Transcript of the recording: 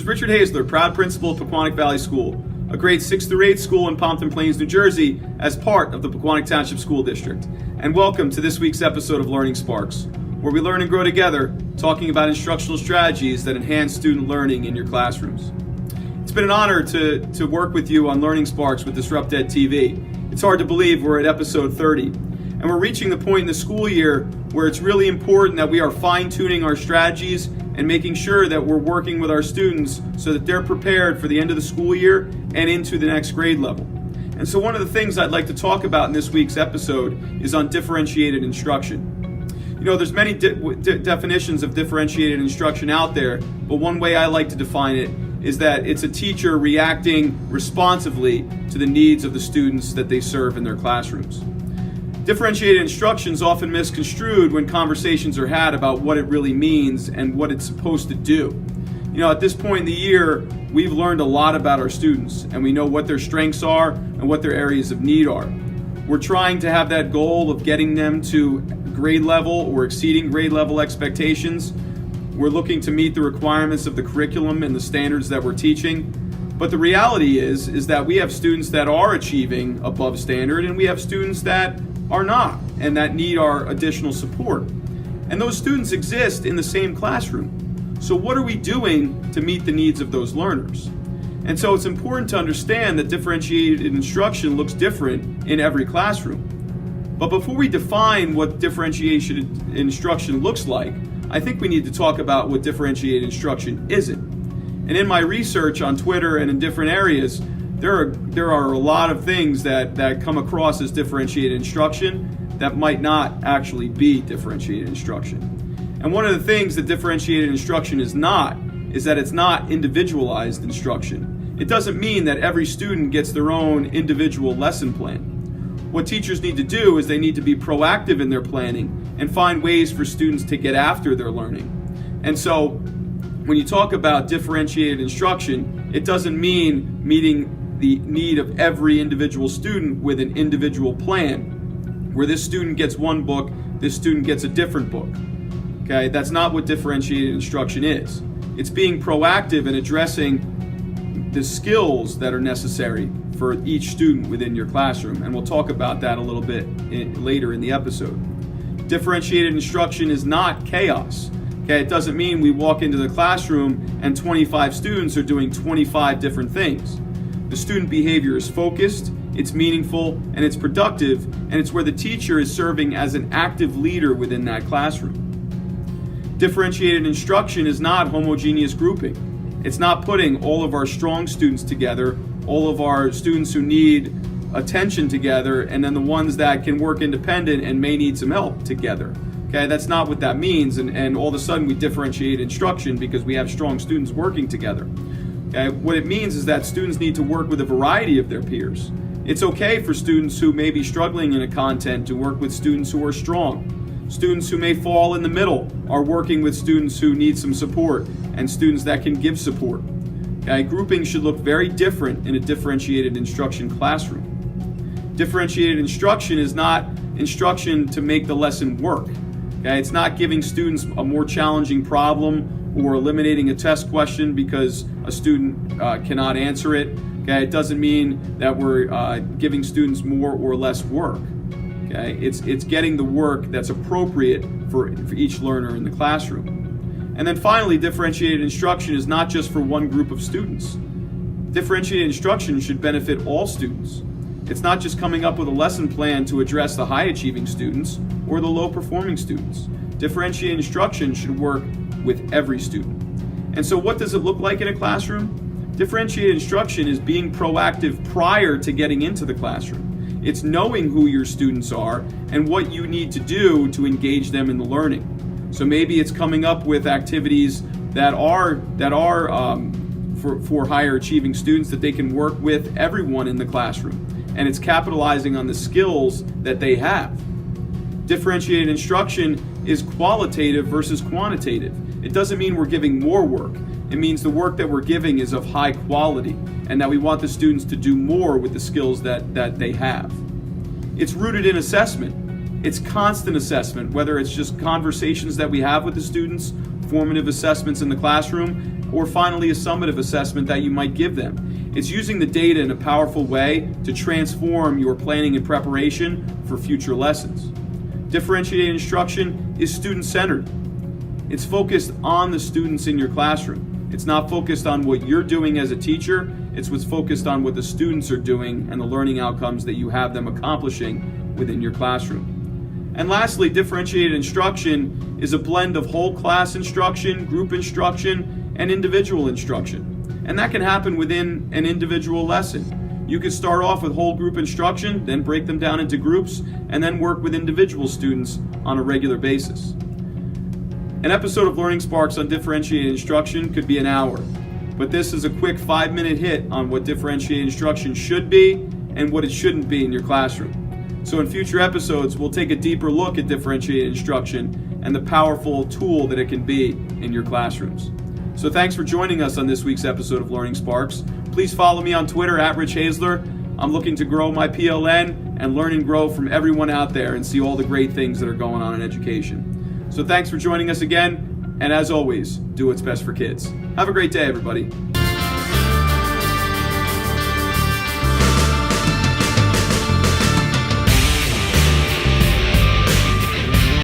is Richard Hayzler, proud principal of Pequannock Valley School, a grade 6 through 8 school in Pompton Plains, New Jersey, as part of the Pequannock Township School District. And welcome to this week's episode of Learning Sparks, where we learn and grow together, talking about instructional strategies that enhance student learning in your classrooms. It's been an honor to work with you on Learning Sparks with DisruptED TV. It's hard to believe we're at episode 30, and we're reaching the point in the school year where it's really important that we are fine-tuning our strategies and making sure that we're working with our students so that they're prepared for the end of the school year and into the next grade level. And so one of the things I'd like to talk about in this week's episode is on differentiated instruction. You know, there's many definitions of differentiated instruction out there, but one way I like to define it is that it's a teacher reacting responsively to the needs of the students that they serve in their classrooms. Differentiated instruction is often misconstrued when conversations are had about what it really means and what it's supposed to do. You know, at this point in the year, we've learned a lot about our students, and we know what their strengths are and what their areas of need are. We're trying to have that goal of getting them to grade level or exceeding grade level expectations. We're looking to meet the requirements of the curriculum and the standards that we're teaching. But the reality is that we have students that are achieving above standard, and we have students that are not and that need our additional support. And those students exist in the same classroom. So what are we doing to meet the needs of those learners? And so it's important to understand that differentiated instruction looks different in every classroom. But before we define what differentiated instruction looks like, I think we need to talk about what differentiated instruction isn't. And in my research on Twitter and in different areas, there are a lot of things that come across as differentiated instruction that might not actually be differentiated instruction. And one of the things that differentiated instruction is that it's not individualized instruction. It doesn't mean that every student gets their own individual lesson plan. What teachers need to do is they need to be proactive in their planning and find ways for students to get after their learning. And so when you talk about differentiated instruction, it doesn't mean meeting the need of every individual student with an individual plan, where this student gets one book, this student gets a different book. Okay, that's not what differentiated instruction is. It's being proactive in addressing the skills that are necessary for each student within your classroom, and we'll talk about that a little bit later in the episode. Differentiated instruction is not chaos. Okay, it doesn't mean we walk into the classroom and 25 students are doing 25 different things. The student behavior is focused, it's meaningful, and it's productive, and it's where the teacher is serving as an active leader within that classroom. Differentiated instruction is not homogeneous grouping. It's not putting all of our strong students together, all of our students who need attention together, and then the ones that can work independent and may need some help together. Okay, that's not what that means, and all of a sudden we differentiate instruction because we have strong students working together. Okay, what it means is that students need to work with a variety of their peers. It's okay for students who may be struggling in a content to work with students who are strong. Students who may fall in the middle are working with students who need some support and students that can give support. Okay, grouping should look very different in a differentiated instruction classroom. Differentiated instruction is not instruction to make the lesson work. Okay, it's not giving students a more challenging problem or eliminating a test question because a student cannot answer it. Okay, it doesn't mean that we're giving students more or less work. Okay, it's getting the work that's appropriate for each learner in the classroom. And then finally, differentiated instruction is not just for one group of students. Differentiated instruction should benefit all students. It's not just coming up with a lesson plan to address the high-achieving students or the low-performing students. Differentiated instruction should work with every student. And so what does it look like in a classroom? Differentiated instruction is being proactive prior to getting into the classroom. It's knowing who your students are and what you need to do to engage them in the learning. So maybe it's coming up with activities that are for higher achieving students that they can work with everyone in the classroom. And it's capitalizing on the skills that they have. Differentiated instruction is qualitative versus quantitative. It doesn't mean we're giving more work. It means the work that we're giving is of high quality and that we want the students to do more with the skills that they have. It's rooted in assessment. It's constant assessment, whether it's just conversations that we have with the students, formative assessments in the classroom, or finally a summative assessment that you might give them. It's using the data in a powerful way to transform your planning and preparation for future lessons. Differentiated instruction is student-centered. It's focused on the students in your classroom. It's not focused on what you're doing as a teacher. It's what's focused on what the students are doing and the learning outcomes that you have them accomplishing within your classroom. And lastly, differentiated instruction is a blend of whole class instruction, group instruction, and individual instruction. And that can happen within an individual lesson. You could start off with whole group instruction, then break them down into groups, and then work with individual students on a regular basis. An episode of Learning Sparks on differentiated instruction could be an hour, but this is a quick 5-minute hit on what differentiated instruction should be and what it shouldn't be in your classroom. So in future episodes, we'll take a deeper look at differentiated instruction and the powerful tool that it can be in your classrooms. So thanks for joining us on this week's episode of Learning Sparks. Please follow me on Twitter at Rich Hayzler. I'm looking to grow my PLN and learn and grow from everyone out there and see all the great things that are going on in education. So thanks for joining us again, and as always, do what's best for kids. Have a great day, everybody.